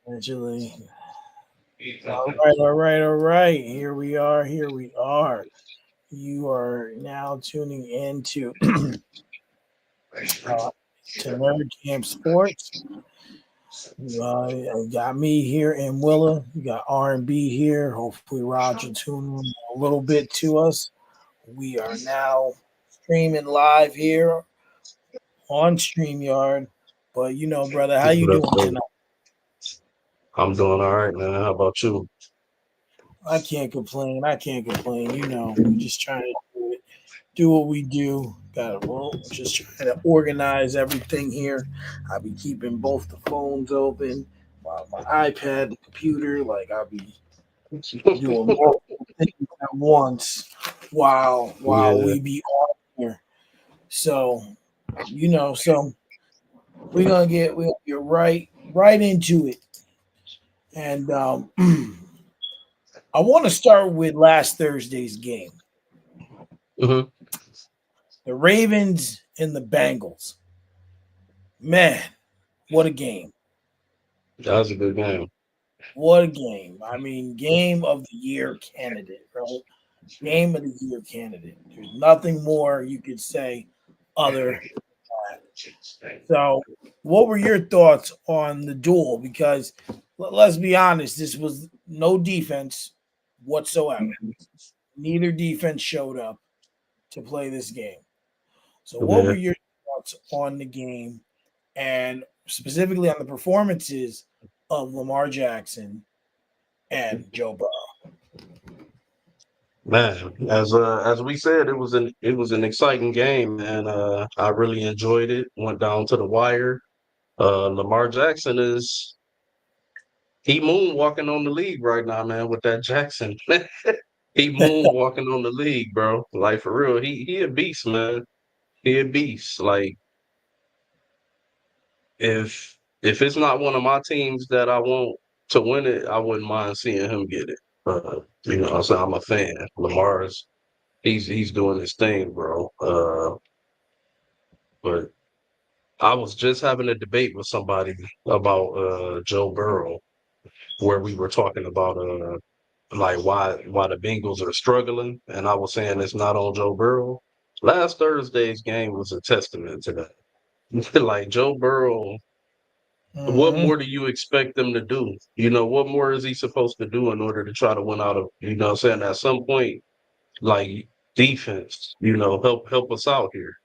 Eventually. All right. Here we are. Here we are. You are now tuning into uh, to Nerd Camp Sports. You got me here in Willa. You got R&B here. Hopefully, Roger tune in a little bit to us. We are now streaming live here on StreamYard. But brother, how you What up, doing though? tonight? I'm doing all right, man. How about you? I can't complain. I can't complain. We just trying to do what we do. Just trying to organize everything here. I'll be keeping both the phones open, my iPad, the computer. Like I'll be doing multiple things at once while Yeah, we be on here. So so we're gonna get right into it. And I want to start with last Thursday's game. hmm The Ravens and the Bengals. Man, what a game. that was a good game. What a game. I mean, game of the year candidate, right? Game of the year candidate. There's nothing more you could say other than that. So, what were your thoughts on the duel? Because let's be honest, this was no defense whatsoever. Neither defense showed up to play this game. So, what were Yeah, your thoughts on the game and specifically on the performances of Lamar Jackson and Joe Burrow? man. As we said, it was an exciting game, man. I really enjoyed it. Went down to the wire. Lamar Jackson he moonwalking on the league right now, man. With that Jackson, he moonwalking on the league, bro. Like for real, he a beast, man. He a beast. Like if it's not one of my teams that I want to win it, I wouldn't mind seeing him get it. I'm a fan. Lamar's he's doing his thing, bro. But I was just having a debate with somebody about Joe Burrow, where we were talking about like why the Bengals are struggling, and I was saying it's not on Joe Burrow. Last Thursday's game was a testament to that. Like Joe Burrow, what Hmm. more do you expect them to do? What more is he supposed to do in order to try to win out of, what I'm saying, at some point, like defense, help us out here.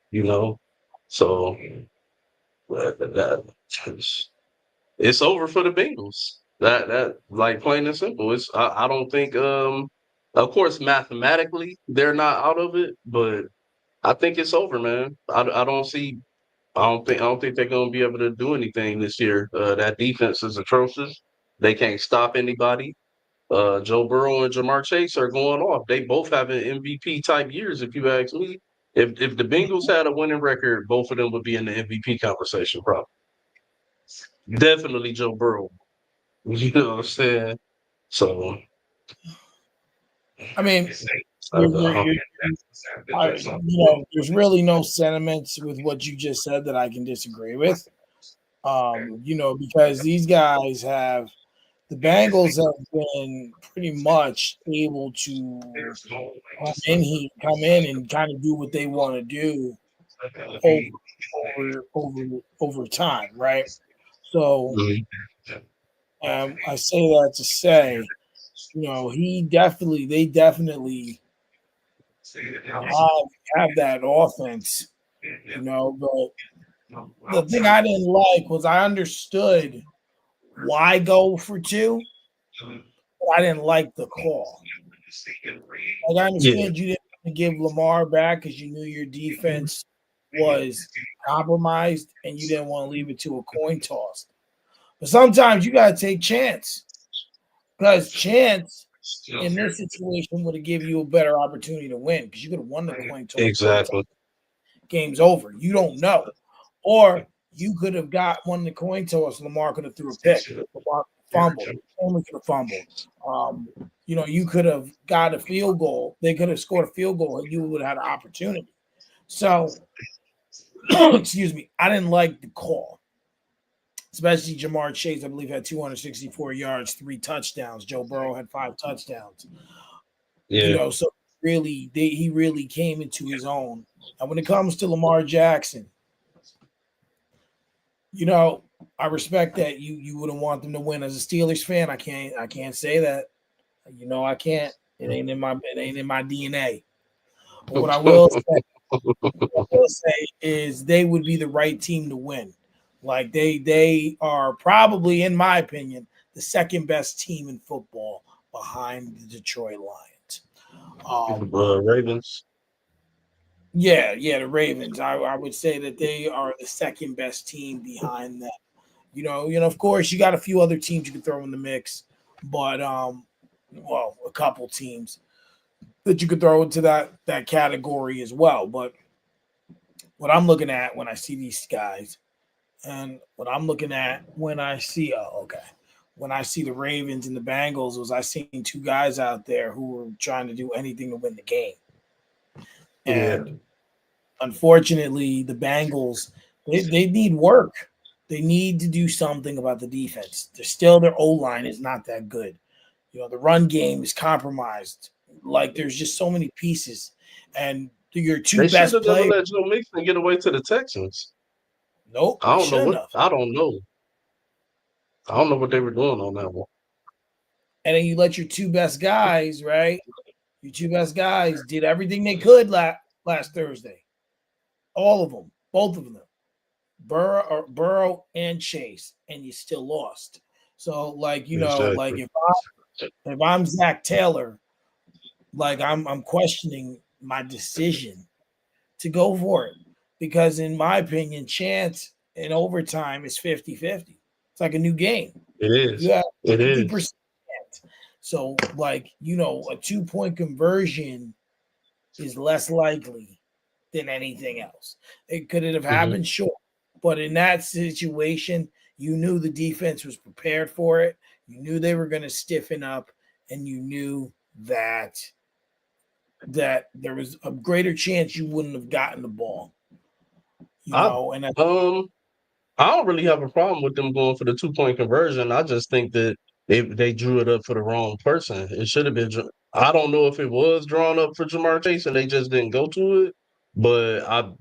So that it's over for the Bengals. That like plain and simple. I don't think of course mathematically they're not out of it, but I think it's over, man. I don't think they're going to be able to do anything this year. That defense is atrocious. They can't stop anybody. Joe Burrow and Jamar Chase are going off. They both having MVP type years, if you ask me. If the Bengals had a winning record, both of them would be in the MVP conversation, probably. Definitely Joe Burrow. You know what I'm saying? So I mean, uh, you're there's really no sentiments with what you just said that I can disagree with. Because these guys have the Bengals have been pretty much able to come in and kind of do what they want to do over over time, right? So mhm. I say that to say, they definitely have that offense, but the thing I didn't like was I understood why go for two, but I didn't like the call. Like I Yeah, understand you didn't want to give Lamar back because you knew your defense was compromised and you didn't want to leave it to a coin toss. But sometimes you gotta take chance because chance in this situation would have given you a better opportunity to win because you could have won the coin toss. exactly. Game's over. You don't know. Or you could have got one the coin toss. Lamar could have threw a pick. Lamar fumbled. Only could have fumbled. You could have got a field goal. They could have scored a field goal, and you would have had an opportunity. So, excuse me, I didn't like the call. especially Jamar Chase, I believe, had 264 yards, 3 touchdowns. Joe Burrow had 5 touchdowns. Yeah. So really, he really came into his own. And when it comes to Lamar Jackson, I respect that you wouldn't want them to win. As a Steelers fan, I can't say that. I can't. It ain't in my DNA. But what I will say is they would be the right team to win. Like they are probably, in my opinion, the second best team in football behind the Detroit Lions. Ravens. Yeah, the Ravens. I would say that they are the second best team behind them. Of course, you got a few other teams you can throw in the mix, but a couple teams that you could throw into that category as well. But what I'm looking at when I see these guys, and what I'm looking at when I see, when I see the Ravens and the Bengals, was I seen two guys out there who were trying to do anything to win the game, and unfortunately, the Bengals they need work. They need to do something about the defense. Their O-line is not that good. The run game is compromised. Like there's just so many pieces, and your two best Never players. let Joe Mixon get away to the Texans. Nope, I don't know have. I don't know. I don't know what they were doing on that one. And then you let your two best guys, right? Your two best guys did everything they could last Thursday. All of them, both of them, Burrow and Chase, and you still lost. So, like Exactly. if I'm Zach Taylor, like I'm questioning my decision to go for it, because in my opinion, chance in overtime is 50-50. It's like a new game. It is. You have It 50%. is. So, a 2-point conversion is less likely than anything else. Could it have happened? Sure. But in that situation, you knew the defense was prepared for it. You knew they were going to stiffen up, and you knew that there was a greater chance you wouldn't have gotten the ball. I don't really have a problem with them going for the 2-point conversion. I just think that they drew it up for the wrong person. It should have been. I don't know if it was drawn up for Jamar Chase and they just didn't go to it, but I'm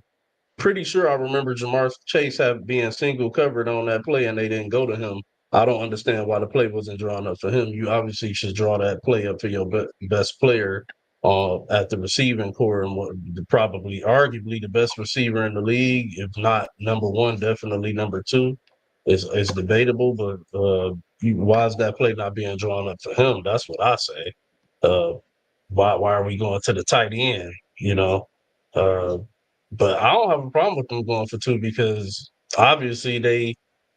pretty sure I remember Jamar Chase being single covered on that play and they didn't go to him. I don't understand why the play wasn't drawn up for him. You obviously should draw that play up for your best player at the receiving core, and probably arguably the best receiver in the league, if not number one, definitely number two. It's debatable, but why is that play not being drawn up for him? That's what I say. Why are we going to the tight end? But I don't have a problem with them going for two, because obviously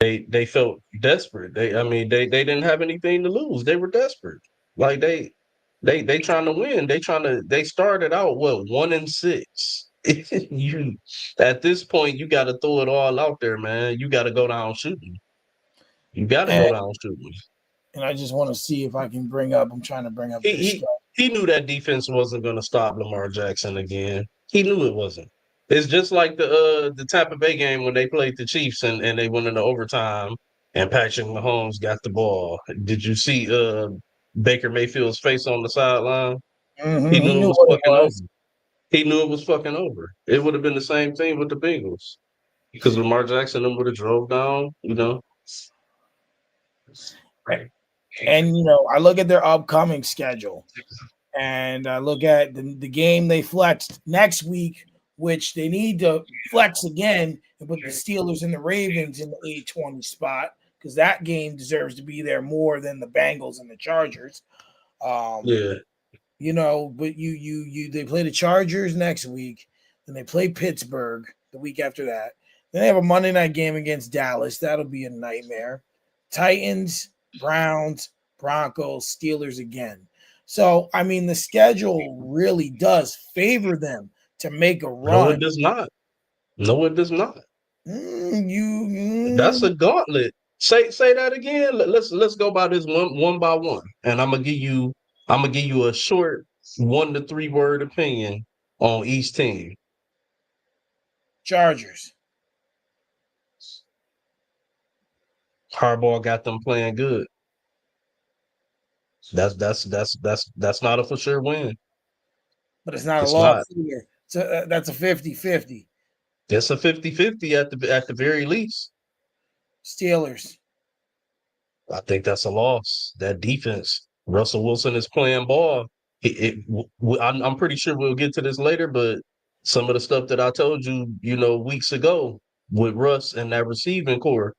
they felt desperate. They didn't have anything to lose. They were desperate. Like they trying to win. They started out 1-6. You At this point you got to throw it all out there, man. You got to go down shooting. You got to go down shooting. And I just want to see if I can bring up. I'm trying to bring up this stuff. He knew that defense wasn't going to stop Lamar Jackson again. He knew it wasn't. It's just like the Tampa Bay game when they played the Chiefs and they went into overtime and Patrick Mahomes got the ball. Did you see Baker Mayfield's face on the sideline? Mm-hmm. He knew it was what fucking over. He knew it was fucking over. It would have been the same thing with the Bengals, because Lamar Jackson them would have drove down, Right. And I look at their upcoming schedule, and I look at the game they flexed next week, which they need to flex again and put the Steelers and the Ravens in the 820 spot, because that game deserves to be there more than the Bengals and the Chargers. Yeah. But they play the Chargers next week, then they play Pittsburgh the week after that. Then they have a Monday night game against Dallas. That'll be a nightmare. Titans, Browns, Broncos, Steelers again. So, the schedule really does favor them to make a run. No, it does not. No, it does not. That's a gauntlet. Say that again. Let's go by this one by one, and I'm gonna give you a short 1 to 3 word opinion on each team. Chargers. Harbaugh got them playing good. That's not a for sure win. but it's not a It's loss not. either. So that's a 50-50. It's a 50-50 at the very least. Steelers. I think that's a loss. That defense. Russell Wilson is playing ball. I'm pretty sure we'll get to this later, but some of the stuff that I told you, weeks ago with Russ and that receiving core,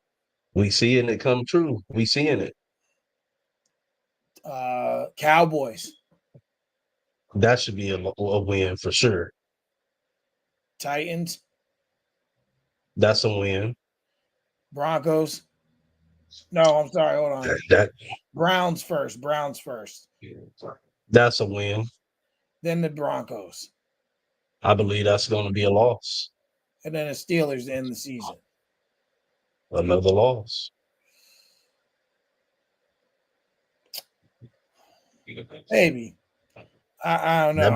we seeing it come true. We seeing it. Cowboys. That should be a win for sure. Titans. That's a win. Broncos. No, I'm sorry. Hold on. That Browns first. that's a win. Then the Broncos. I believe that's going to be a loss. And then the Steelers to end the season. Another loss. Maybe. I don't know.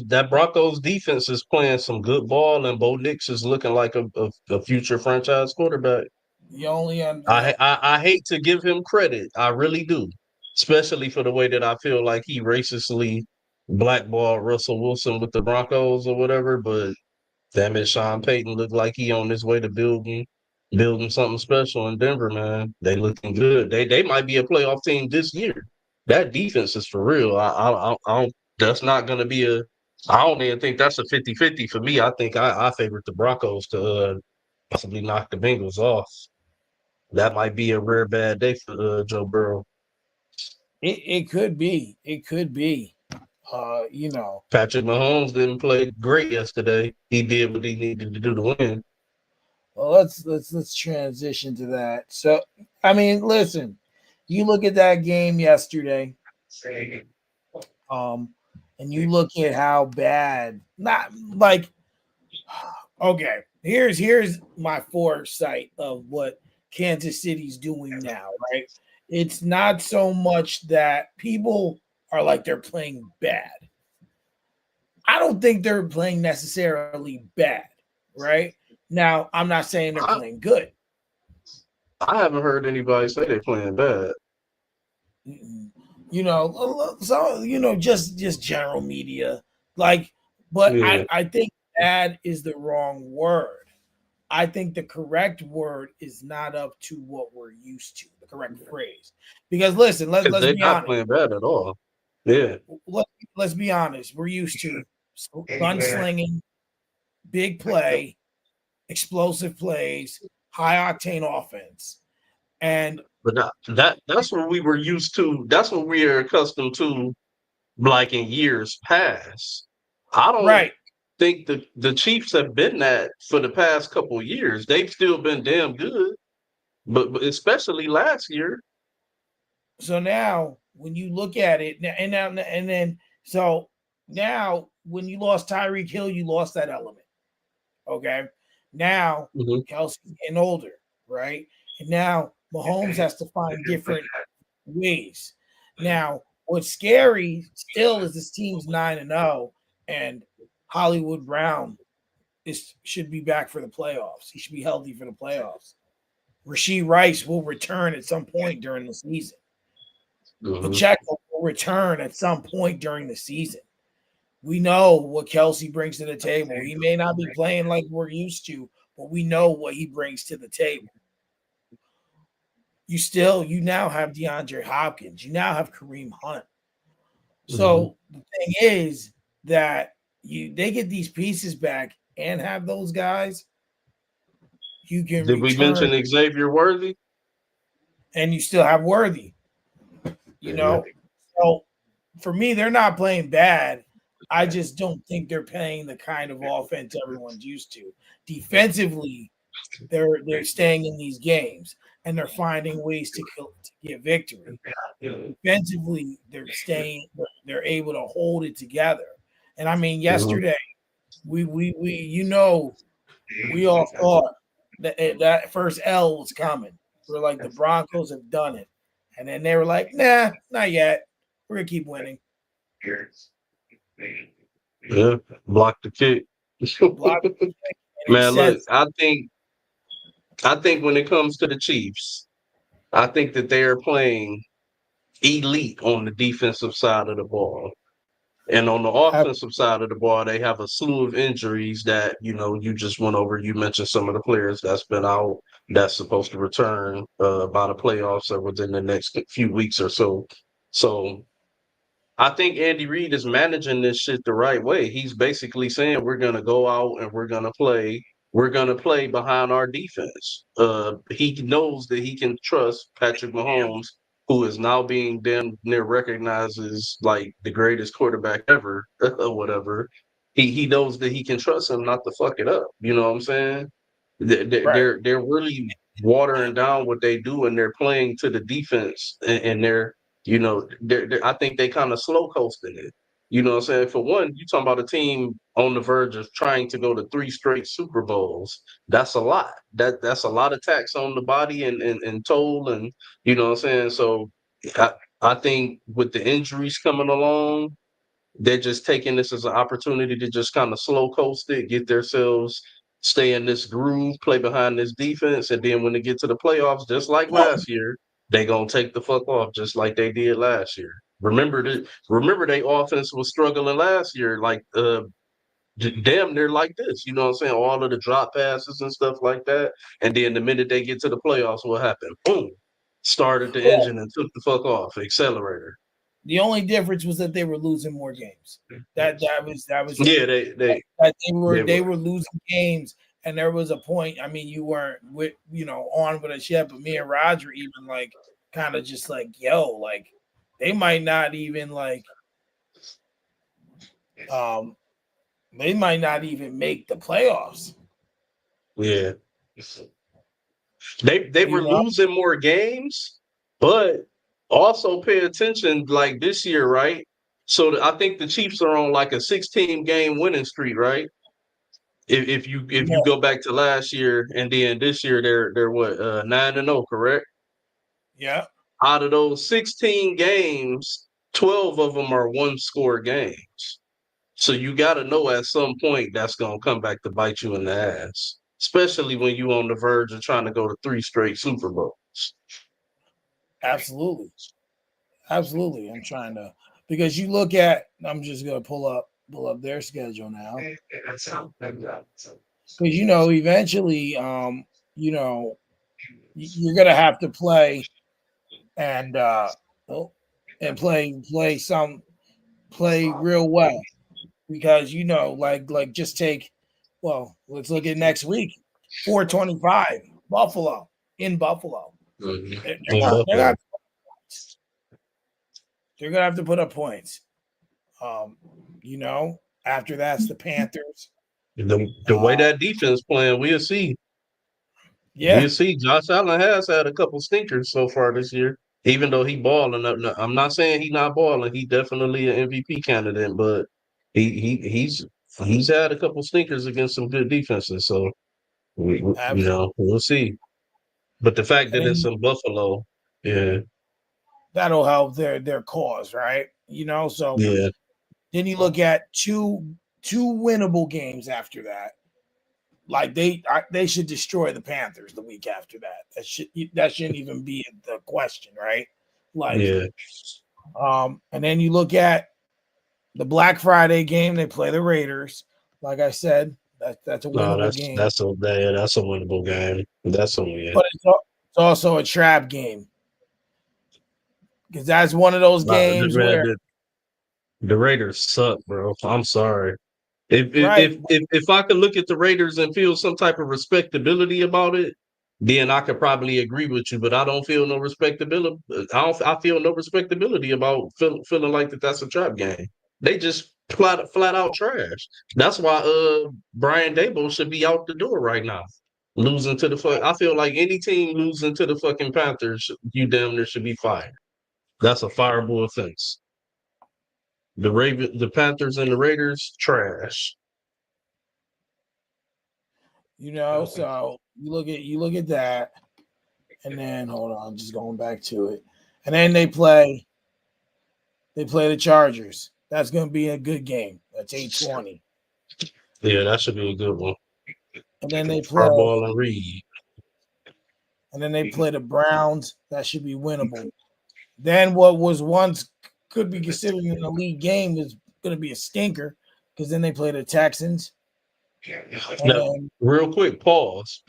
That Broncos defense is playing some good ball, and Bo Nix is looking like a future franchise quarterback. You only I hate to give him credit. I really do, especially for the way that I feel like he racistly blackballed Russell Wilson with the Broncos or whatever. But damn it, Sean Payton looked like he on his way to building something special in Denver, man. They looking good. They might be a playoff team this year. That defense is for real. I don't. That's not going to be a. I don't even think that's a 50-50 for me. I think I favorite the Broncos to possibly knock the Bengals off. That might be a rare bad day for Joe Burrow. It could be. It could be. Patrick Mahomes didn't play great yesterday. He did what he needed to do to win. Well, let's transition to that. So, I mean, listen, you look at that game yesterday, and you look at how bad. Not like, okay. Here's my foresight of what Kansas City's doing now. Right? It's not so much that people are like they're playing bad. I don't think they're playing necessarily bad, right? Now, I'm not saying they're playing good. I haven't heard anybody say they're playing bad. Just general media. But Yeah. I think bad is the wrong word. I think the correct word is not up to what we're used to, the correct phrase. Because listen, let's They're be not honest. playing bad at all. Yeah. Let's be honest. We're used to gunslinging, big play, explosive plays, high octane offense. But that's what we were used to. That's what we are accustomed to, like in years past. I don't think the Chiefs have been that for the past couple of years. They've still been damn good, but especially last year. So now, when you look at it, now when you lost Tyreek Hill, you lost that element. Okay, now Kelsey's getting older, right? And now Mahomes has to find different ways. Now, what's scary still is this team's 9-0, and Hollywood Brown should be back for the playoffs. He should be healthy for the playoffs. Rashee Rice will return at some point during the season. Pacheco will return at some point during the season. We know what Kelsey brings to the table. He may not be playing like we're used to, but we know what he brings to the table. You now have DeAndre Hopkins. You now have Kareem Hunt. So the thing is that they get these pieces back and have those guys. You can Did we mention Xavier Worthy? And you still have Worthy. So for me, they're not playing bad. I just don't think they're playing the kind of offense everyone's used to. Defensively, they're staying in these games and they're finding ways to get victory. Defensively, they're able to hold it together. And I mean, yesterday, we all thought that first L was coming. We're like, the Broncos have done it. And then they were like, nah, not yet. We're going to keep winning. Yeah, block the kick. Man, look, I think when it comes to the Chiefs, I think that they are playing elite on the defensive side of the ball. And on the offensive side of the ball, they have a slew of injuries that, you just went over. You mentioned some of the players that's been out that's supposed to return by the playoffs or within the next few weeks or so. So I think Andy Reid is managing this shit the right way. He's basically saying we're gonna go out and we're gonna play. We're gonna play behind our defense. He knows that he can trust Patrick Mahomes, who is now being damn near recognized as like the greatest quarterback ever, or whatever. He knows that he can trust him not to fuck it up. You know what I'm saying? Right. They're really watering down what they do, and they're playing to the defense, and I think they kind of slow coasting it. You know what I'm saying? For one, you talking about a team on the verge of trying to go to 3 straight Super Bowls. That's a lot. That's a lot of tax on the body and toll, and you know what I'm saying? So I think with the injuries coming along, they're just taking this as an opportunity to just kind of slow coast it, get themselves stay in this groove, play behind this defense, and then when they get to the playoffs, just like last year, they gonna take the fuck off just like they did last year. Remember their offense was struggling last year, like damn near like this. You know what I'm saying? All of the drop passes and stuff like that. And then the minute they get to the playoffs, what happened? Boom. Started the Well, engine and took the fuck off. Accelerator. the only difference was that they were losing more games. That was it. Yeah, they That they they were. were losing games, and there was a point. I mean, you weren't on with us yet, but me and Roger even like kind of just like, yo, like they might not even like um they might not even make the playoffs. Yeah. They You were know? losing more games, but also pay attention like this year, right? So I think the Chiefs are on like a 16 game winning streak, right? If you Yeah. go back to last year and then this year they're what 9-0, correct? Yeah. Out of those 16 games, 12 of them are one score games. So you got to know at some point that's going to come back to bite you in the ass, especially when you on the verge of trying to go to 3 straight Super Bowls. Absolutely. Absolutely. I'm trying to because you look at I'm just gonna pull up their schedule now. Because eventually you know you're gonna have to play and oh, and play real well because like just take let's look at next week 425 Buffalo in Buffalo. They're, they're In gonna they're gonna Buffalo. they're gonna have to put up points. Um, after that's the Panthers. The way Uh, that defense playing, we'll see. yeah, We'll see. Josh Allen has had a couple stinkers so far this year, even though he balling. I'm not saying he not balling. He definitely an MVP candidate, but he's had a couple stinkers against some good defenses. So absolutely. we'll see. But the fact And that it's then in Buffalo, yeah, that'll help their cause, right? So yeah, then you look at two winnable games after that. Like they should destroy the Panthers the week after that. That shouldn't even be the question, right? Like, yeah. and then you look at the Black Friday game. They play the Raiders. Like I said, that's a No, winnable game, that's a winnable game. That's a win. but it's also a trap game because that's one of those games Man, where the Raiders suck, bro. I'm sorry. If if right. if if if I could look at the Raiders and feel some type of respectability about it, then I could probably agree with you. But I don't feel no respectability. I feel no respectability about feeling like that's a trap game. They just flat out trash. That's why Brian Dable should be out the door right now. Losing to the fuck. I feel like any team losing to the fucking Panthers, you damn near should be fired. That's a fireable offense. The Panthers and the Raiders, trash. So you look at that, and then hold on, just going back to it, and then they play the Chargers. That's going to be a good game. That's 8:20, Yeah, that should be a good one. and then they play Harbaugh and Reed. and then they play the Browns. That should be winnable. Then what was once could be considered an elite game is going to be a stinker because then they play the Texans. Now, And real quick, pause.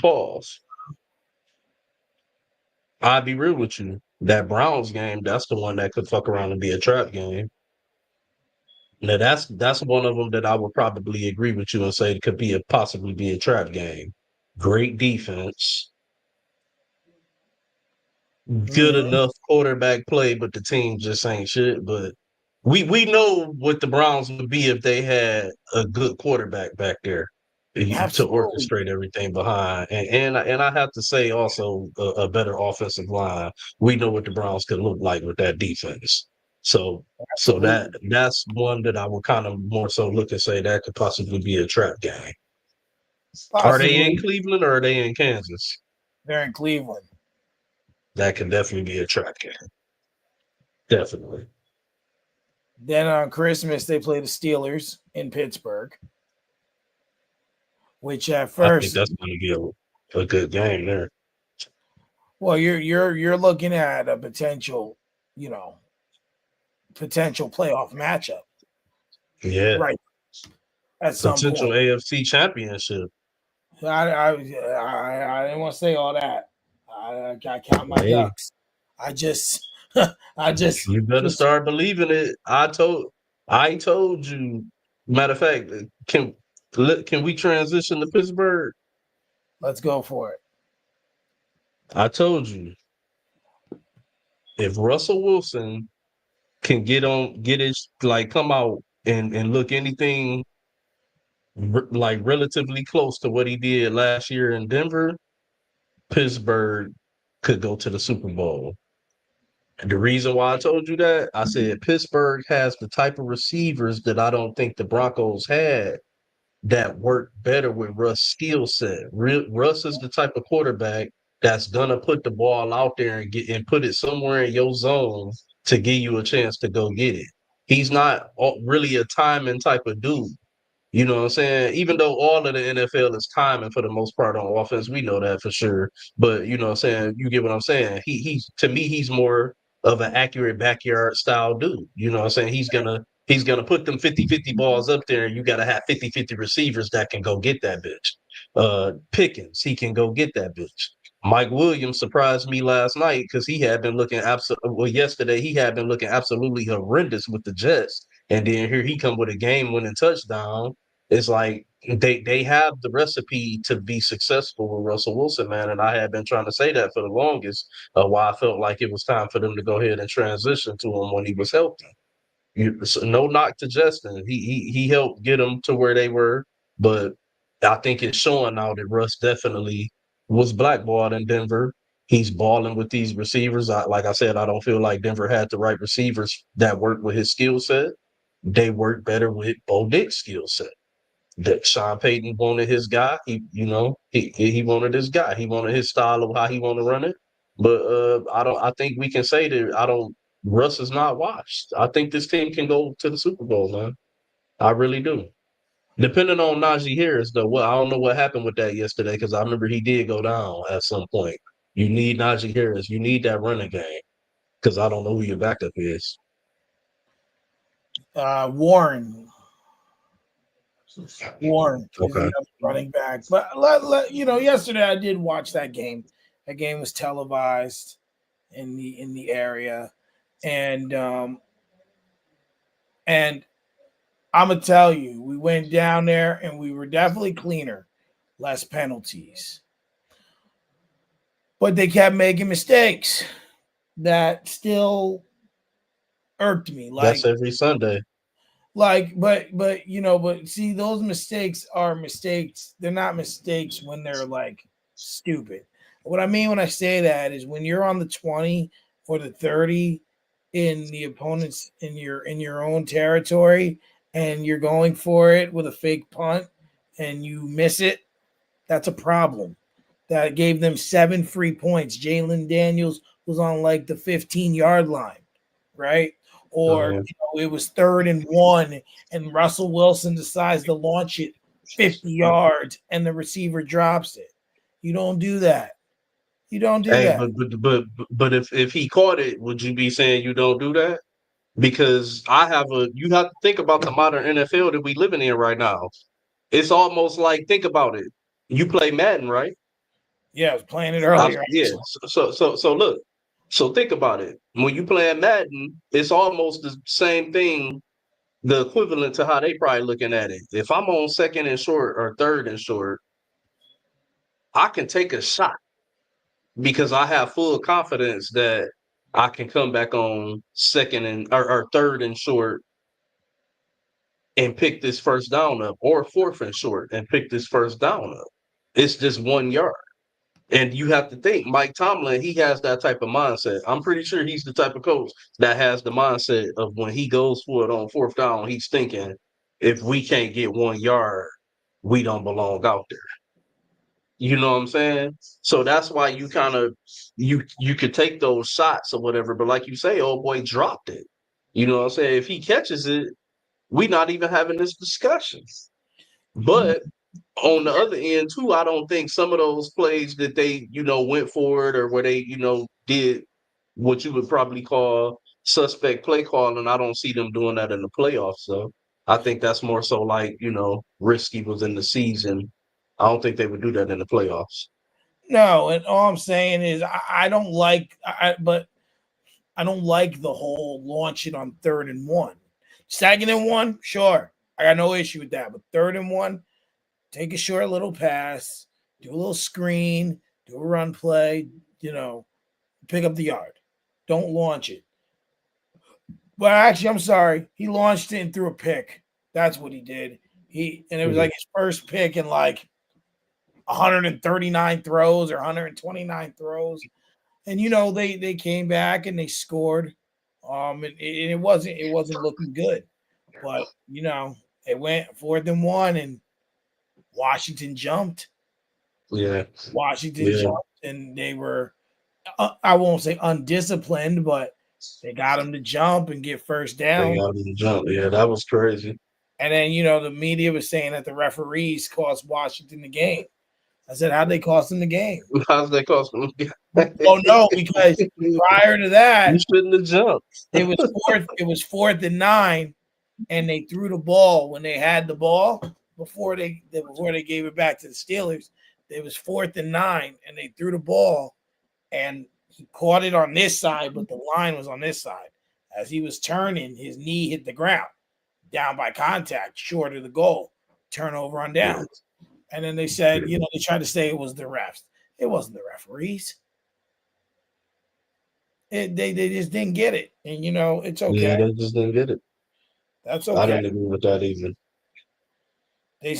I'll be real with you. That Browns game, that's the one that could fuck around and be a trap game. Now that's one of them that I would probably agree with you and say it could possibly be a trap game. Great defense, good enough quarterback play, but the team just ain't shit. But we know what the Browns would be if they had a good quarterback back there to absolutely, orchestrate everything behind. And I have to say also a better offensive line. We know what the Browns could look like with that defense. So that's one that I would kind of more so look and say that could possibly be a trap game. Are they in possibly Cleveland or are they in Kansas? they're in Cleveland. That could definitely be a trap game. Definitely. Then on Christmas they play the Steelers in Pittsburgh, which at I think first, that's going to be a good game there. well, you're looking at a potential playoff matchup, Yeah. right? At some Potential point, AFC championship. I didn't want to say all that. I count my Hey, ducks. I just you better start believing it. I told you. Matter of fact, can we transition to Pittsburgh? let's go for it. I told you. If Russell Wilson can come out and look anything like relatively close to what he did last year in Denver, Pittsburgh could go to the Super Bowl. And the reason why I told you that, I said Pittsburgh has the type of receivers that I don't think the Broncos had that work better with Russ' skill set. Russ is the type of quarterback that's gonna put the ball out there and put it somewhere in your zone to give you a chance to go get it. He's not really a timing type of dude. You know what I'm saying? Even though all of the NFL is timing for the most part on offense, we know that for sure. But you know what I'm saying? You get what I'm saying? He's to me, he's more of an accurate backyard style dude. You know what I'm saying? He's gonna put them 50-50 balls up there, and you gotta have 50-50 receivers that can go get that bitch. Pickens, he can go get that bitch. Mike Williams surprised me last night because he had been looking yesterday he had been looking absolutely horrendous with the Jets. And then here he come with a game-winning touchdown. It's like they have the recipe to be successful with Russell Wilson, man. And I had been trying to say that for the longest, why I felt like it was time for them to go ahead and transition to him when he was healthy. So no knock to Justin. He helped get them to where they were, but I think it's showing now that Russ definitely was blackballed in Denver. He's balling with these receivers. Like I said, I don't feel like Denver had the right receivers that worked with his skill set. They work better with Bo Nix's skill set. That Sean Payton wanted his guy. He wanted his guy. He wanted his style of how he want to run it. But I think we can say that Russ is not washed. I think this team can go to the Super Bowl, man. I really do. Depending on Najee Harris, though, I don't know what happened with that yesterday because I remember he did go down at some point. You need Najee Harris. You need that running game because I don't know who your backup is. Warren is Okay. the other running back. But yesterday I did watch that game. That game was televised in the area, and I'm gonna tell you, we went down there and we were definitely cleaner, less penalties, but they kept making mistakes that still irked me. That's every Sunday. But see, those mistakes are mistakes. They're not mistakes when they're like stupid. What I mean when I say that is when you're on the 20 or the 30 in the opponent's in your own territory and you're going for it with a fake punt and you miss it, that's a problem. That gave them 7 free points. Jalen Daniels was on like the 15-yard line, right? Or it was 3rd and 1, and Russell Wilson decides to launch it 50 yards, and the receiver drops it. You don't do that. You don't do Hey, that. but if he caught it, would you be saying you don't do that? Because you have to think about the modern NFL that we living in right now. It's almost like, think about it. You play Madden, right? Yeah, I was playing it earlier. Yeah. So look. So think about it. When you playing Madden, it's almost the same thing, the equivalent to how they probably looking at it. If I'm on second and short or third and short, I can take a shot because I have full confidence that I can come back on second or third and short and pick this first down up, or fourth and short and pick this first down up. It's just 1 yard. And you have to think, Mike Tomlin, he has that type of mindset. I'm pretty sure he's the type of coach that has the mindset of when he goes for it on fourth down, he's thinking, if we can't get 1 yard, we don't belong out there. You know what I'm saying? So that's why you kind of you could take those shots or whatever. But like you say, old boy dropped it. You know what I'm saying? If he catches it, we not even having this discussion. But on the other end too, I don't think some of those plays that they, went for it, or where they, did what you would probably call suspect play calling. I don't see them doing that in the playoffs. So I think that's more so like, risky was in the season. I don't think they would do that in the playoffs. No, and all I'm saying is I don't like, but I don't like the whole launch it on 3rd and 1. 2nd and 1, sure, I got no issue with that. But 3rd and 1, take a short little pass, do a little screen, do a run play, pick up the yard. Don't launch it. But actually, I'm sorry, he launched it and threw a pick. That's what he did. It was like his first pick in like 139 throws or 129 throws. And they came back and they scored. And it wasn't looking good. But it went 4th and 1 and Washington jumped. Yeah. Washington jumped, and they were I won't say undisciplined, but they got them to jump and get first down. They got them to jump. Yeah, that was crazy. And then the media was saying that the referees cost Washington the game. I said, how'd they cost them the game? How's they cost them? Oh no, because prior to that, you shouldn't have jumped. It was 4th and 9, and they threw the ball when they had the ball before they gave it back to the Steelers. It was 4th and 9, and they threw the ball, and he caught it on this side, but the line was on this side. As he was turning, his knee hit the ground, down by contact, short of the goal, turnover on downs. And then they said, they tried to say it was the refs. It wasn't the referees. They just didn't get it, and it's okay. Yeah, they just didn't get it. That's okay. I didn't agree with that either. They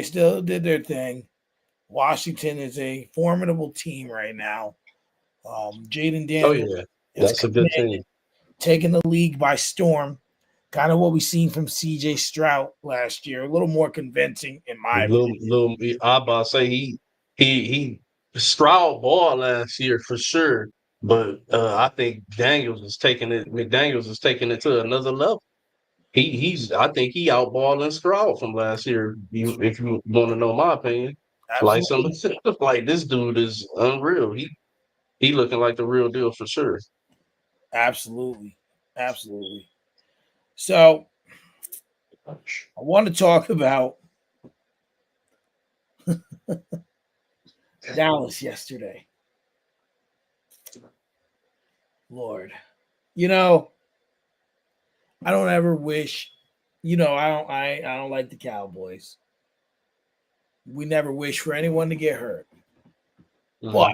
still did their thing. Washington is a formidable team right now. Jaden Daniels. Oh yeah, that's a good team. Taking the league by storm. Kind of what we seen from C.J. Stroud last year. A little more convincing in my opinion. I'm about to say he Stroud ball last year for sure, but I think McDaniels is taking it to another level. I think he outballing Stroud from last year. If you want to know my opinion, Absolutely. like this dude is unreal. He looking like the real deal for sure. Absolutely. So I want to talk about Dallas yesterday. Lord, I don't ever wish, I don't like the Cowboys. We never wish for anyone to get hurt. Mm-hmm. But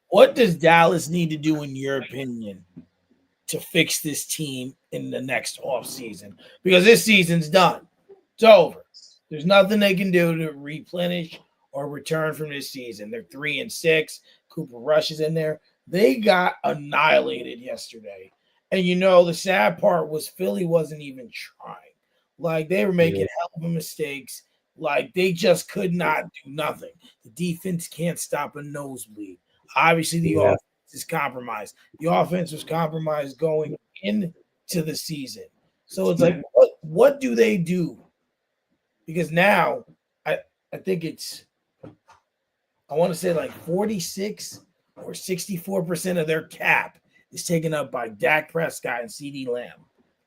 what does Dallas need to do, in your opinion, to fix this team in the next offseason? Because this season's done. It's over. There's nothing they can do to replenish or return from this season. They're 3-6. Cooper Rush is in there. They got annihilated yesterday. And the sad part was Philly wasn't even trying. Like, they were making hell of mistakes. Like, they just could not do nothing. The defense can't stop a nosebleed. Obviously, the offense is compromised. The offense was compromised going into the season. So it's like, what do they do? Because now I think it's I want to say like 46 or 64% of their cap is taken up by Dak Prescott and CD Lamb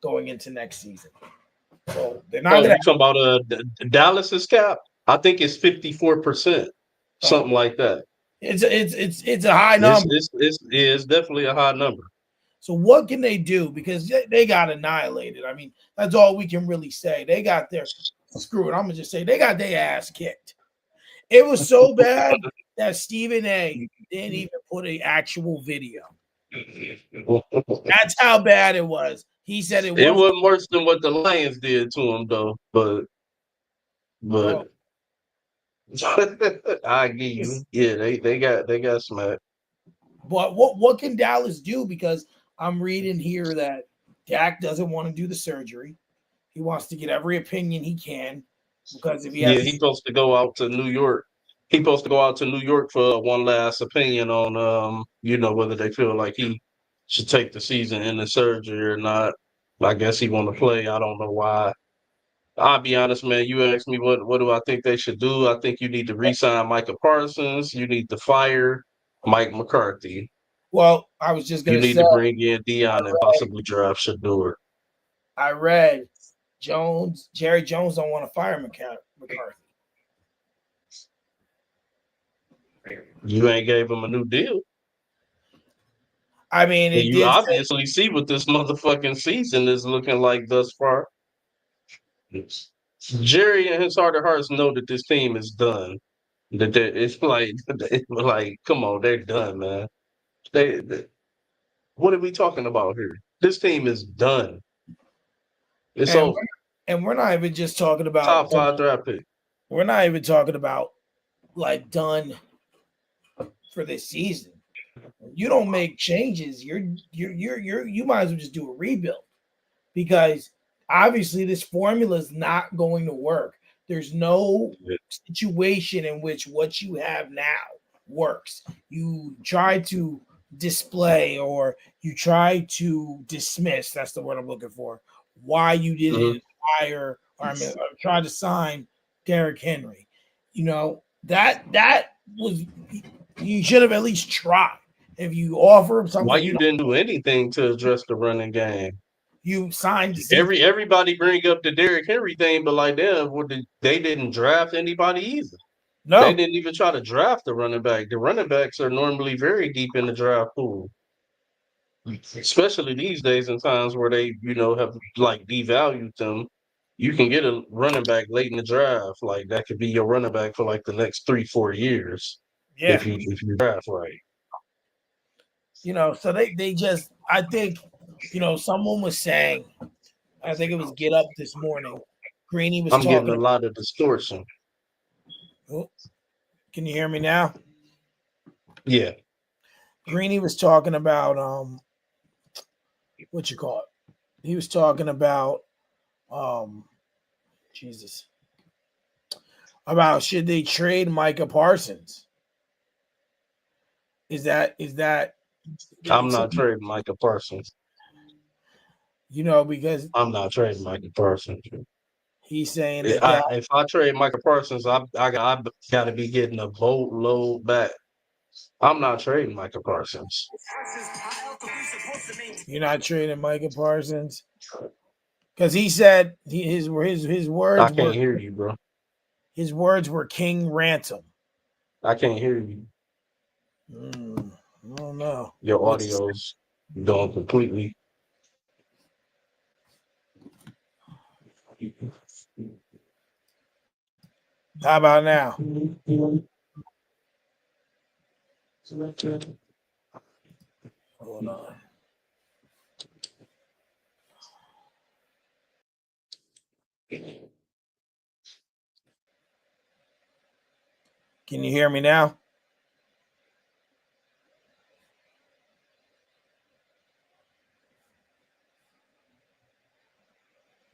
going into next season. So they're not Oh, going you talking about Dallas's cap? I think it's 54%, to. something like that. It's a high It's number. it's definitely a high number. So what can they do? Because they got annihilated. I mean, that's all we can really say. They got their screw it. I'm gonna just say they got their ass kicked. It was so bad that Stephen A didn't even put an actual video. That's how bad it was. He said it It wasn't. wasn't worse than what the Lions did to him, though. But I give you, yeah, they got smacked. But what can Dallas do? Because I'm reading here that Dak doesn't want to do the surgery. He wants to get every opinion he can because if he Yeah, has, he's supposed to go out to New York. He's supposed to go out to New York for one last opinion on whether they feel like he should take the season in the surgery or not. I guess he want to play. I don't know why. I'll be honest, man. You asked me what do I think they should do? I think you need to re-sign Micah Parsons. You need to fire Mike McCarthy. well, I was just You gonna need say to bring in Dion and possibly draft Shador. I read Jerry Jones don't want to fire McCarthy. You ain't gave him a new deal. I mean, And it you did say, obviously see what this motherfucking season is looking like thus far. Jerry and his heart of hearts know that this team is done. It's like, come on, they're done, man. What are we talking about here? This team is done. It's and over. we're not even just talking about Top 5 draft pick. we're not even talking about like done for this season. You don't make changes. You might as well just do a rebuild because obviously this formula is not going to work. There's no situation in which what you have now works. You try to display or you try to dismiss, that's the word I'm looking for, why you didn't hire or try to sign Derrick Henry. You know, that was you should have at least tried. If you offer him Why something, you didn't do anything to address the running game? you signed Zeke. Everybody bring up the Derrick Henry thing, but like they didn't draft anybody either. They No, didn't even try to draft the running back. The running backs are normally very deep in the draft pool, especially these days and times where they, have like devalued them. You can get a running back late in the draft, like that could be your running back for like the next 3-4 years yeah. if you draft right. So they just I think, someone was saying, I think it was Get Up this morning. Greeny was I'm getting a talking. lot of distortion. Oh, can you hear me now? Yeah. Greeny was talking about what you call it. He was talking about Jesus. About should they trade Micah Parsons? Is that I'm not trading Micah Parsons. Because I'm not trading Micah Parsons. he's saying that If I trade Micah Parsons, I got to be getting a boatload back. I'm not trading Micah Parsons. you're not trading Micah Parsons because he said his words I were can't hear you, bro. his words were King Ransom. I can't hear you. I don't know. Your audio's going completely. How about now? Hold on. Can you hear me now?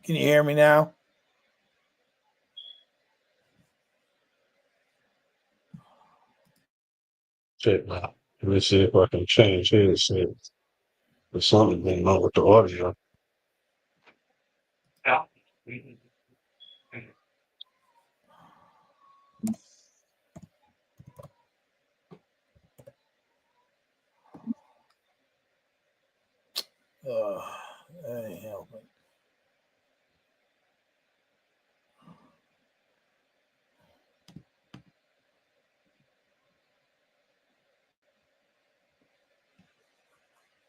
Can you hear me now? Check now. Let's see if I can change his. There's something going on with the audio. That ain't helping.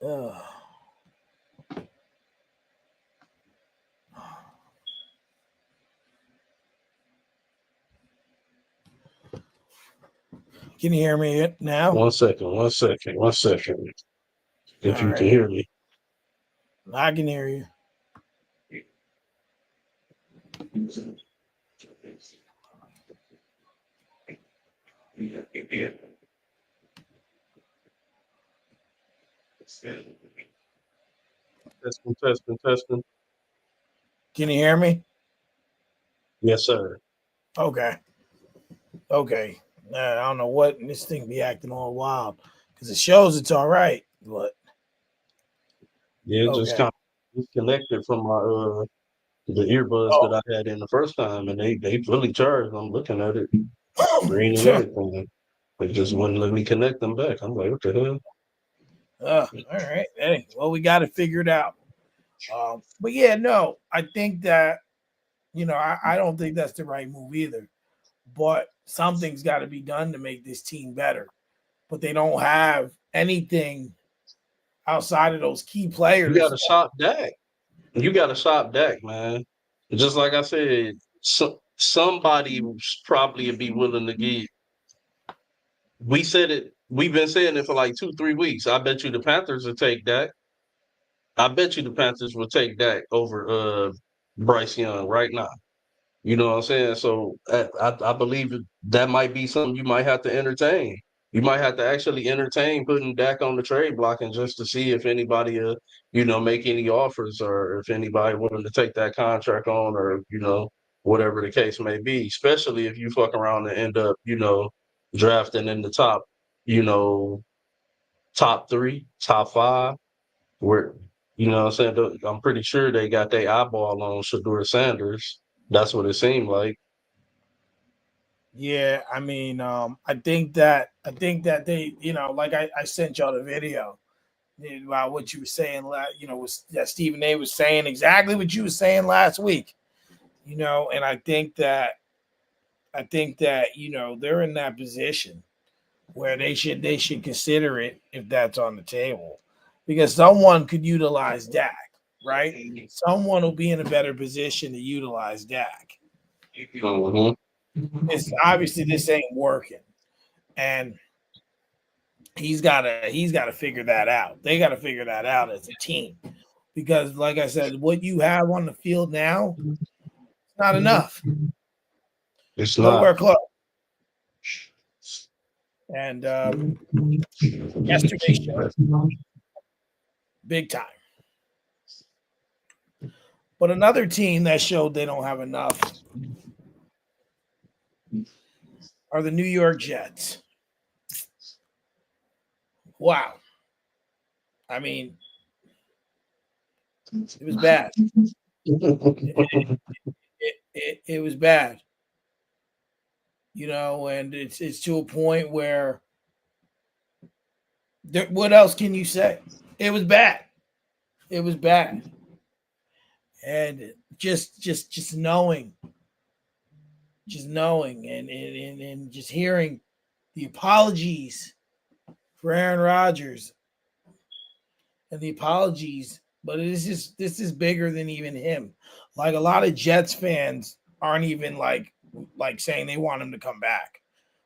Ugh. Can you hear me now? 1 second. If All you can right. hear me. I can hear you. Testing. Can you hear me? Yes, sir. Okay. Okay. I don't know what this thing be acting all wild because it shows it's all right, but Yeah, it just okay. kind of disconnected from my the earbuds Oh, that I had in the first time, and they fully charged. I'm looking at it, green and everything. They just wouldn't let me connect them back. I'm like, what the hell? all right. Hey, well, we got to figure it out. But yeah, no, I think that I don't think that's the right move either. But something's got to be done to make this team better. But they don't have anything outside of those key You got players. to shop Dak. You got to shop Dak, man. Just like I said, somebody probably would be willing to give. We said it. We've been saying it for like 2, 3 weeks. I bet you the Panthers will take Dak. I bet you the Panthers will take Dak over Bryce Young right now. You know what I'm saying? So I believe that might be something you might have to entertain. You might have to actually entertain putting Dak on the trade block and just to see if anybody, make any offers or if anybody willing to take that contract on or, whatever the case may be, especially if you fuck around and end up, drafting in the top, you know, top three, top five, where, what I'm saying? I'm pretty sure they got their eyeball on Shador Sanders. That's what it seemed like. Yeah, I mean, I think that they, like I sent y'all the video about what you were saying. Was that Stephen A. was saying exactly what you were saying last week. And I think that they're in that position where they should consider it if that's on the table, because someone could utilize Dak, right? Someone will be in a better position to utilize Dak. Mhm. It's obviously this ain't working, and he's got to figure that out. They got to figure that out as a team, because, like I said, what you have on the field now is not enough, It's not. nowhere close. And yesterday showed big time. But another team that showed they don't have enough are the New York Jets. Wow. I mean, it was bad. It was bad, and it's to a point where what else can you say? It was bad. It was bad. And just knowing, and just hearing the apologies for Aaron Rodgers and the apologies, but this is bigger than even him. Like, a lot of Jets fans aren't even like saying they want him to come back.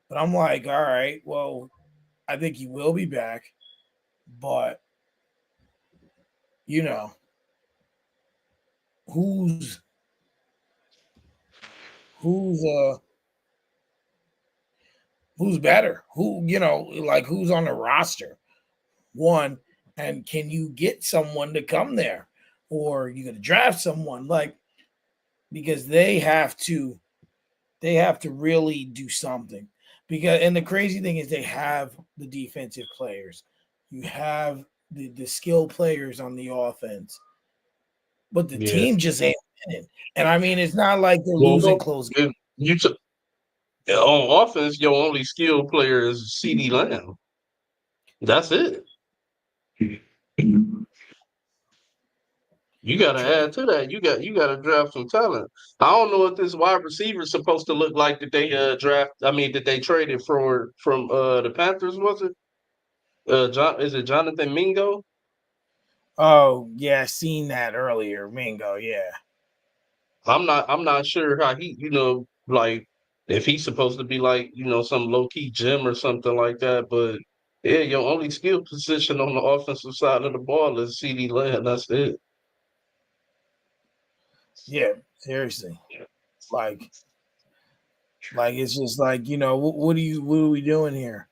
But I'm like, all right, well, I think he will be back, but you know, who's who's uh who's better? Who's on the roster? One, and can you get someone to come there? Or you gonna draft someone, because they have to really do something. And the crazy thing is they have the defensive players. You have the skill players on the offense, but the Yeah. team just ain't winning. And I mean, it's not like they're Well, losing close games. you took on offense. Your only skilled player is C.D. Lamb. That's it. You got to add to that. You got to draft some talent. I don't know what this wide receiver is supposed to look like that they draft. I mean, that they traded for from the Panthers. Was it John? Is it Jonathan Mingo? Oh yeah, I seen that earlier. Mingo, yeah. I'm not sure how he. Like if he's supposed to be like some low key gym or something like that. But yeah, your only skill position on the offensive side of the ball is CeeDee Lamb. That's it. Yeah, seriously. Like it's just like, what are we doing here?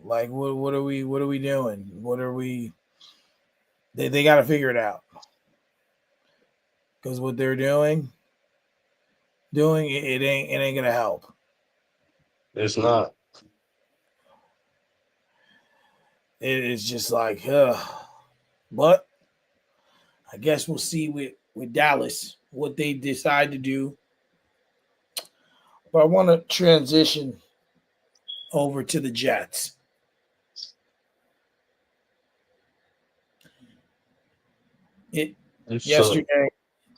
Like what are we doing? What are we they got to figure it out. Cuz what they're doing it ain't going to help. It's not. It's just like but I guess we'll see with Dallas what they decide to do. But I want to transition over to the Jets. It It's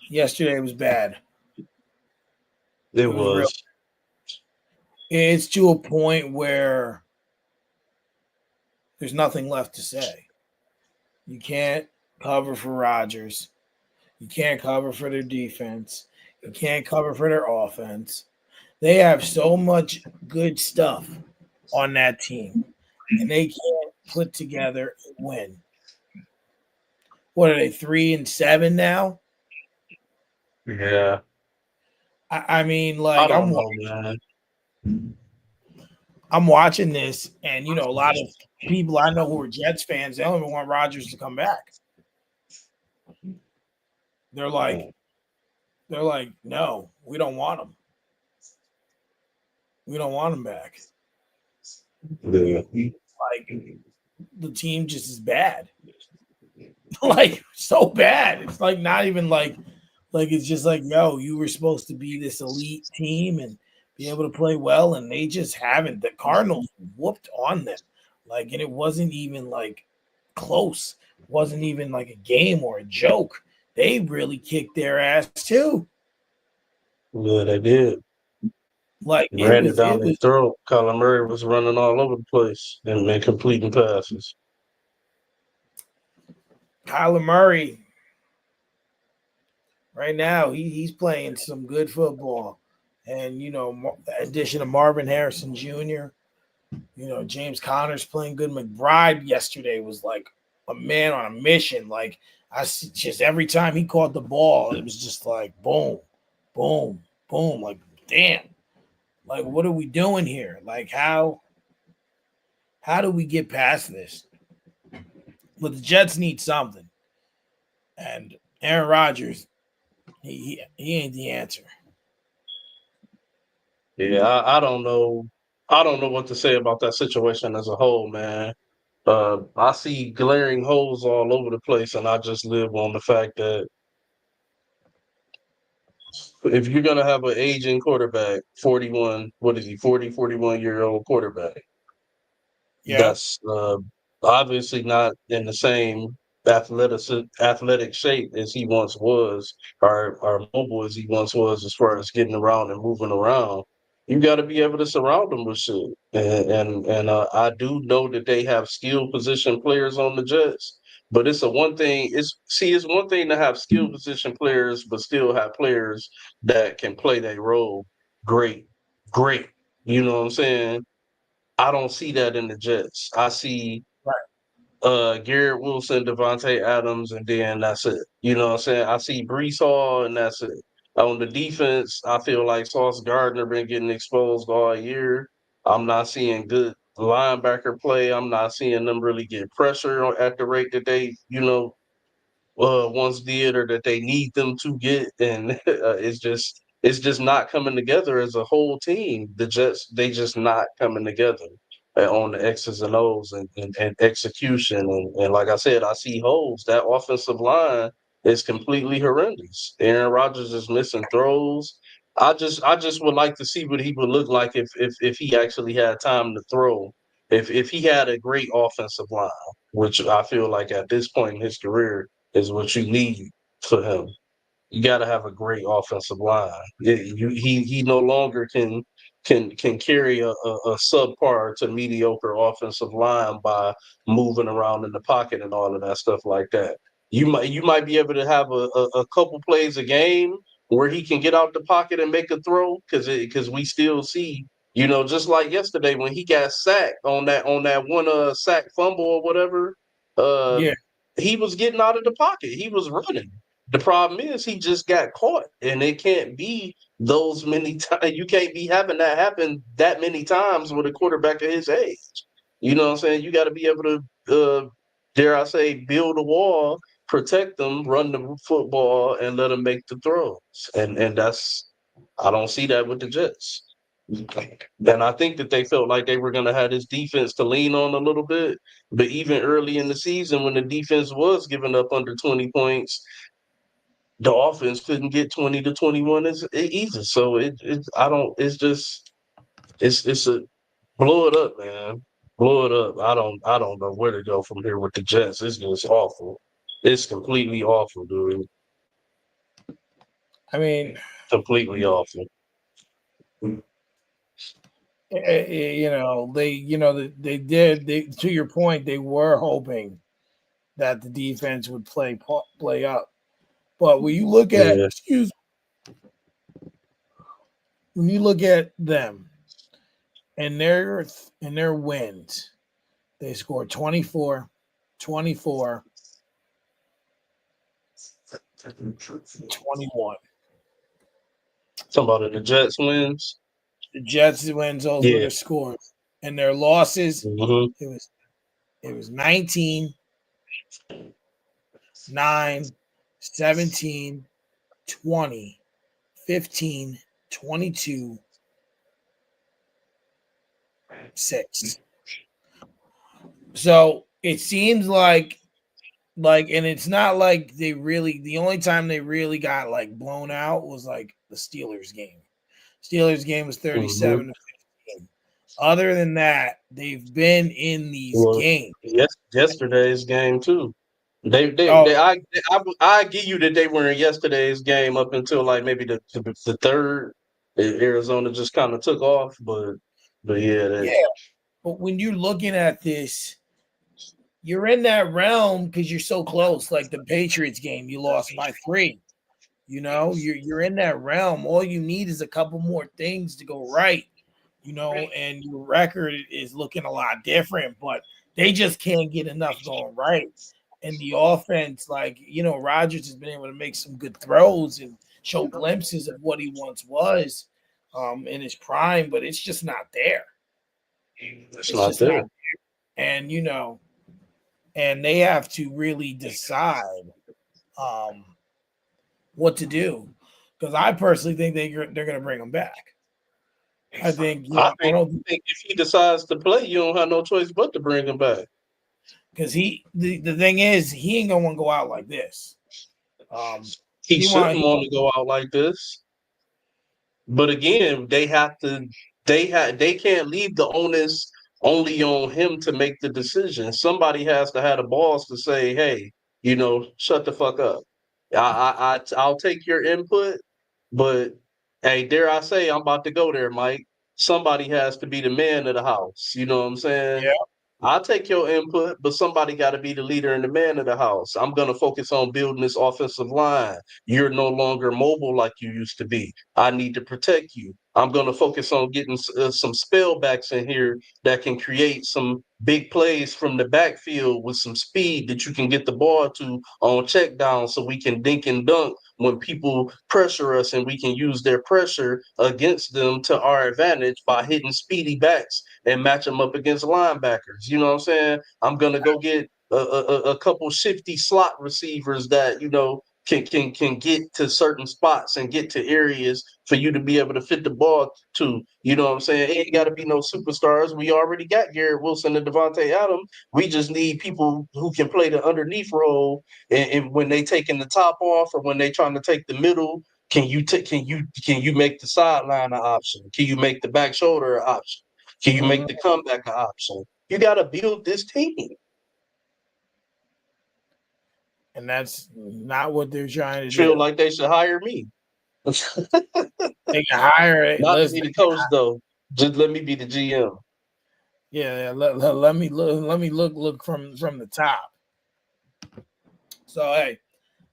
yesterday was bad. it It was real. was. It's to a point where there's nothing left to say. You can't cover for Rodgers. You can't cover for their defense. You can't cover for their offense. They have so much good stuff on that team, and they can't put together a win. What are they, 3-7 now? Yeah. I mean, I like don't know, man. I'm watching this, and a lot of people I know who are Jets fans, they don't even want Rodgers to come back. They're like, no, we don't want him. We don't want him back. Yeah. Like the team just is bad. Like so bad. It's like not even like it's just like, yo, you were supposed to be this elite team and be able to play well, and they just haven't. The Cardinals whooped on them. Like, and it wasn't even like close. It wasn't even like a game or a joke. They really kicked their ass too. Yeah, they did. Like Ran it down their throat. Kyler Murray was running all over the place and completing passes. Kyler Murray right now, he's playing some good football. And, addition of Marvin Harrison Jr., James Conner's playing good. McBride yesterday was like a man on a mission. Like, I see just every time he caught the ball, it was just like boom, boom, boom. Like, damn. Like, what are we doing here? Like, how do we get past this? But the Jets need something. And Aaron Rodgers, he ain't the answer. Yeah, I don't know. I don't know what to say about that situation as a whole, man. I see glaring holes all over the place, and I just live on the fact that if you're gonna have an aging quarterback, 41, what is he, 40, 41-year-old quarterback, Yeah. that's obviously not in the same athletic shape as he once was, or mobile as he once was, as far as getting around and moving around. You got to be able to surround them with shit, and I do know that they have skill position players on the Jets. But it's a one thing. It's one thing to have skill position players, but still have players that can play their role great, great. You know what I'm saying? I don't see that in the Jets. I see Garrett Wilson, Devontae Adams, and then that's it. You know what I'm saying? I see Brees Hall, and that's it. On the defense, I feel like Sauce Gardner been getting exposed all year. I'm not seeing good linebacker play. I'm not seeing them really get pressure at the rate that they, once did, or that they need them to get, and it's just not coming together as a whole team. The Jets, they just not coming together on the X's and O's and execution. And like I said, I see holes. That offensive line is completely horrendous. Aaron Rodgers is missing throws. I just would like to see what he would look like if he actually had time to throw. If he had a great offensive line, which I feel like at this point in his career is what you need for him. You got to have a great offensive line. He no longer can carry a subpar to mediocre offensive line by moving around in the pocket and all of that stuff like that. You might be able to have a couple plays a game where he can get out the pocket and make a throw because we still see, just like yesterday when he got sacked on that one sack fumble or whatever. uh Yeah. he was getting out of the pocket. He was running. The problem is he just got caught, and it can't be those many times. You can't be having that happen that many times with a quarterback of his age. You know what I'm saying? You got to be able to, dare I say, build a wall, protect them, run the football, and let them make the throws. And that's I don't see that with the Jets. And I think that they felt like they were going to have this defense to lean on a little bit. But even early in the season, when the defense was giving up under 20 points, the offense couldn't get 20 to 21 either. So it's a blow it up, man. Blow it up. I don't know where to go from here with the Jets. It's just awful. It's completely awful, dude. I mean, Completely awful. they did. To your point, they were hoping that the defense would play up. But when you look at, Yeah. when you look at them and their wins, they scored 24, 24, 21. Talking about the Jets wins. The Jets wins, those were Yeah. their scores. And their losses, Hmm. it was 19, 9, 17, 20, 15, 22, 6. So it seems like, and it's not like the only time they really got like blown out was like the Steelers game. Steelers game was Hmm. 37 to 15. Other than that, they've been in these Well, games. yes, yesterday's game too. Oh, I give you that they were in yesterday's game up until like maybe the third. Arizona just kind of took off, but yeah, yeah. But when you're looking at this, you're in that realm because you're so close. Like the Patriots game, you lost by 3. You're in that realm. All you need is a couple more things to go right, and your record is looking a lot different, but they just can't get enough going right. And the offense, like, Rodgers has been able to make some good throws and show glimpses of what he once was in his prime, but it's just not there. it's It's not just not there. there. And, and they have to really decide what to do. Because I personally think they're going to bring him back. I think, I I think, don't I think if he decides to play, you don't have no choice but to bring him back. because the thing is he ain't gonna want to go out like this. He He shouldn't want want to go out like this. But again, they can't leave the onus only on him to make the decision. Somebody has to have the balls to say, hey, shut the fuck up. I'll take your input, but hey, dare I say I'm about to go there, Mike. Somebody has to be the man of the house. You know what I'm saying? yeah. I'll take your input, but somebody got to be the leader and the man of the house. I'm going to focus on building this offensive line. You're no longer mobile like you used to be. I need to protect you. I'm going to focus on getting some spellbacks in here that can create some big plays from the backfield with some speed that you can get the ball to on check down so we can dink and dunk when people pressure us, and we can use their pressure against them to our advantage by hitting speedy backs and match them up against linebackers. You know what I'm saying? I'm gonna go get a couple shifty slot receivers that can get to certain spots and get to areas for you to be able to fit the ball to. You know what I'm saying? It ain't got to be no superstars. We already got Garrett Wilson and Devontae Adams. We just need people who can play the underneath role, and when they taking the top off or when they trying to take the middle. Can you make the sideline an option? Can you make the back shoulder an option? Can you make Mhm. the comeback an option? You got to build this team. and that's not what they're trying to Feel do. like they should hire me. They can hire it. Not to Listen, be the coach though. Just let me be the GM. yeah, let me look from the top. So hey,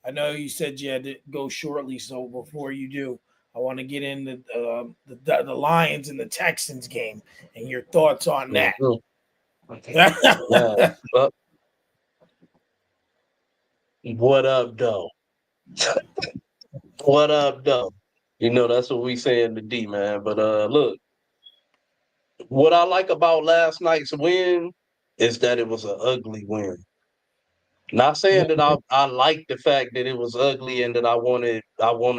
I know you said you had to go shortly, so before you do, I want to get into the Lions and the Texans game and your thoughts on that. Mhm. Man, what up, though? What up, though? That's what we say in the D, man. But look, what I like about last night's win is that it was an ugly win. Not saying that I like the fact that it was ugly and that I want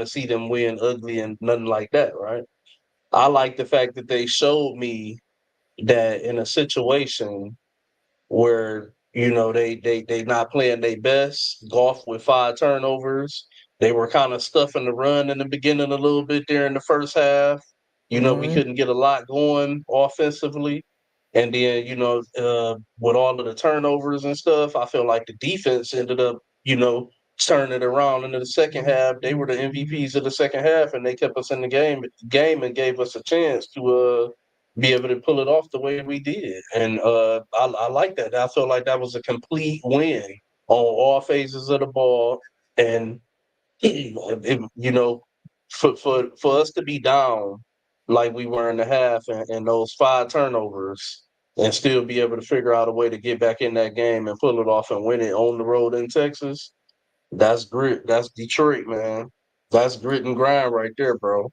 to see them win ugly and nothing like that, right? I like the fact that they showed me that in a situation where they not playing their best. Golf with 5 turnovers. They were kind of stuffing the run in the beginning a little bit there in the first half. We Mhm. couldn't get a lot going offensively. And then, with all of the turnovers and stuff, I feel like the defense ended up, turning it around into the second half. They were the MVPs of the second half, and they kept us in the game and gave us a chance to be able to pull it off the way we did. And I like that. I feel like that was a complete win on all phases of the ball. And for us to be down like we were in the half and those 5 turnovers and still be able to figure out a way to get back in that game and pull it off and win it on the road in Texas, that's grit. That's Detroit, man. That's grit and grind right there, bro.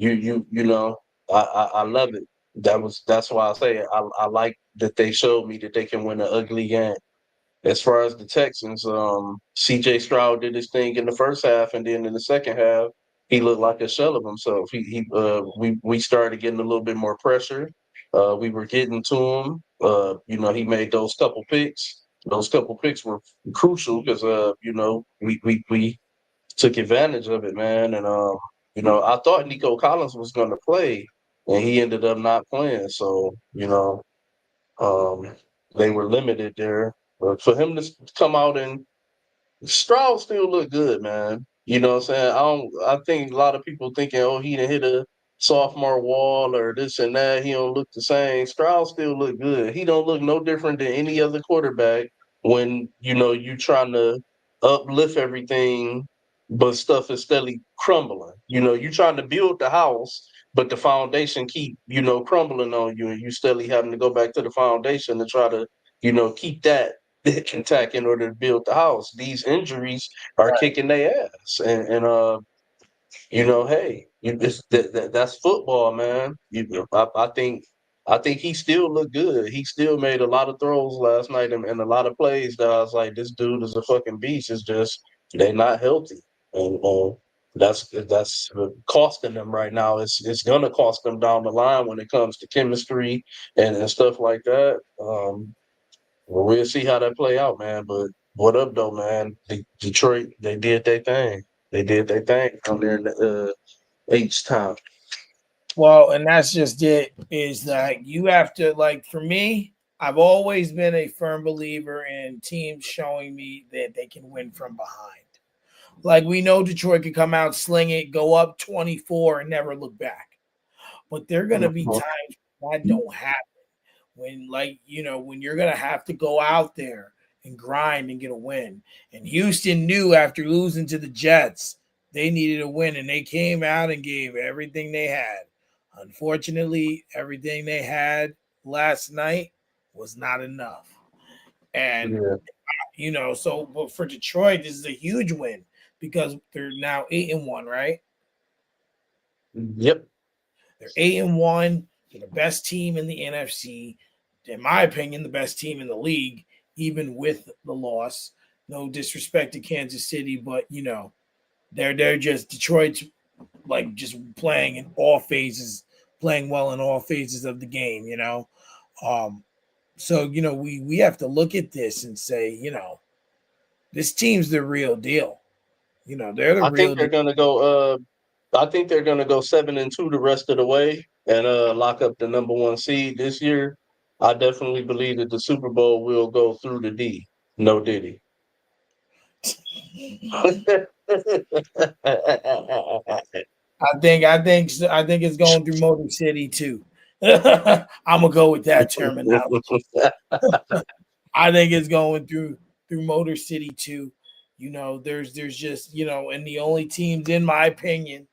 I love it. That's why I say it. I like that they showed me that they can win an ugly game. As far as the Texans, C.J. Stroud did his thing in the first half, and then in the second half, he looked like a shell of himself. We started getting a little bit more pressure. We were getting to him. He made those couple picks. Those couple picks were crucial because we took advantage of it, man. And I thought Nico Collins was going to play, and he ended up not playing. So um, they were limited there. But for him to come out and Stroud still look good, man. You know what I'm saying? I think a lot of people thinking, oh, he done hit a sophomore wall or this and that. He don't look the same. Stroud still look good. He don't look no different than any other quarterback when, you trying to uplift everything, but stuff is steadily crumbling. You trying to build the house, but the foundation keep, crumbling on you, and you steadily having to go back to the foundation to try to, keep that intact in order to build the house. These injuries are Right. kicking their ass, and hey, that's football, man. I think he still looked good. He still made a lot of throws last night and a lot of plays that I was like, this dude is a fucking beast. It's just they're not healthy, and that's costing them right now. It's gonna cost them down the line when it comes to chemistry and stuff like that. Well, we'll see how that play out, man. But what up, though, man? Detroit, they did their thing. They did their thing down there in the H town. Well, and that's just it. Is that you have to like for me? I've always been a firm believer in teams showing me that they can win from behind. Like we know Detroit could come out, sling it, go up 24, and never look back. But there are going to be Mhm. times that don't happen. When when you're going to have to go out there and grind and get a win. And Houston knew after losing to the Jets, they needed a win, and they came out and gave everything they had. Unfortunately, everything they had last night was not enough. And Yeah. so but for Detroit, this is a huge win because they're now 8-1, right? Yep. They're 8-1. They're the best team in the NFC. In my opinion, the best team in the league, even with the loss. No disrespect to Kansas City, but they're just Detroit's like just playing in all phases, playing well in all phases of the game. Um, so we have to look at this and say, this team's the real deal. They're the I real think deal. they're gonna go. I think they're gonna go 7-2 the rest of the way and lock up the number one seed this year. I definitely believe that the Super Bowl will go through the D. No Diddy. I think it's going through Motor City too. I'm gonna go with that terminology. I think it's going through Motor City too. You know, there's just and the only teams, in my opinion,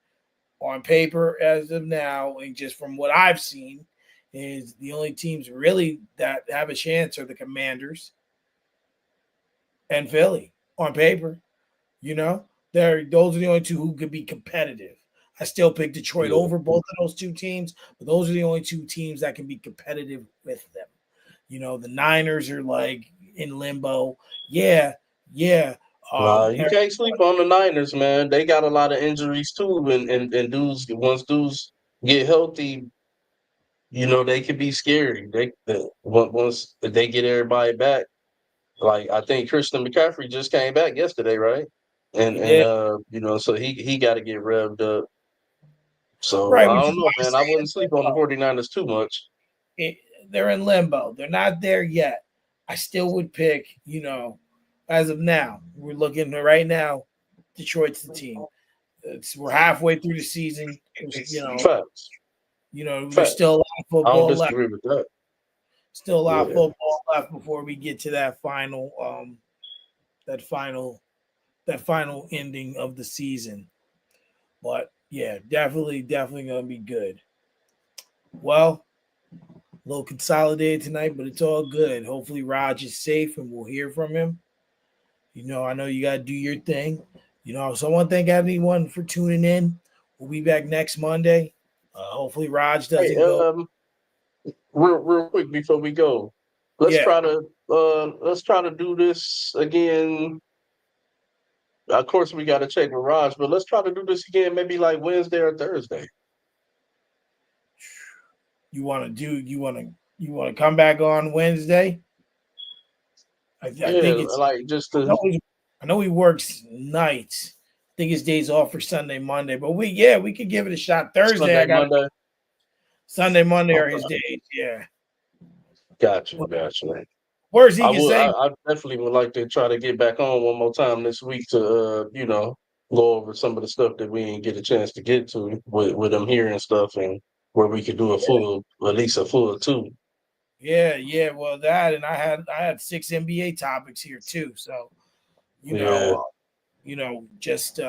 on paper as of now, and just from what I've seen, is the only teams really that have a chance are the Commanders and Philly on paper. You know, those are the only two who could be competitive. I still pick Detroit over both of those two teams, but those are the only two teams that can be competitive with them. You know, the Niners are like in limbo. Yeah, yeah. You can't sleep on the Niners, man. They got a lot of injuries too, and dudes once dudes get healthy, they can be scary. Once they get everybody back, like I think Christian McCaffrey just came back yesterday, right? And He and did. so he got to get revved up. So Right, I which don't is why know, I man. say I wouldn't sleep on the 49ers too much. they're in limbo. They're not there yet. I still would pick, as of now, we're looking right now, Detroit's the team. We're halfway through the season. Facts. There's still a lot of I don't football left. disagree with that. Still a lot of football left before we get to that final ending of the season. But yeah, definitely gonna be good. Well, a little consolidated tonight, but it's all good. Hopefully Raj is safe and we'll hear from him. I know you gotta do your thing. So I want to thank everyone for tuning in. We'll be back next Monday. Hopefully Raj doesn't go. Real quick before we go, let's Yeah. try to do this again. Of course, we got to check with Raj, but let's try to do this again, maybe like Wednesday or Thursday. You want to come back on Wednesday? I think it's like just to. I know he works nights. I think his day's off for Sunday, Monday, but we could give it a shot. Thursday, Sunday, Monday are his days. Yeah. Gotcha. Worst he can say. I definitely would like to try to get back on one more time this week to go over some of the stuff that we didn't get a chance to get to with him here and stuff, and where we could do at least a full 2. Yeah. Well, that, and I had 6 NBA topics here too. So, just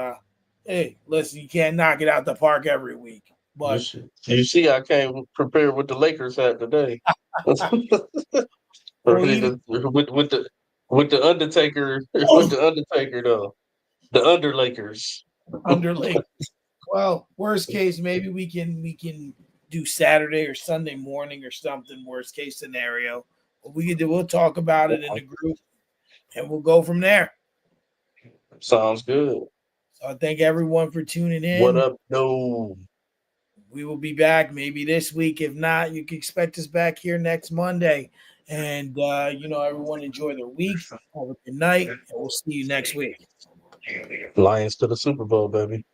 hey, listen, you can't knock it out the park every week. But you see, I came prepared with the Lakers hat today. with the Undertaker, though. The Underlakers. Underlake. Well, worst case, maybe we can do Saturday or Sunday morning or something. Worst case scenario, what we can do, we'll talk about it in the group, and we'll go from there. Sounds good. So I thank everyone for tuning in. What up, no? We will be back maybe this week. If not, you can expect us back here next Monday. And everyone enjoy their week. Have a good night, and we'll see you next week. Lions to the Super Bowl, baby.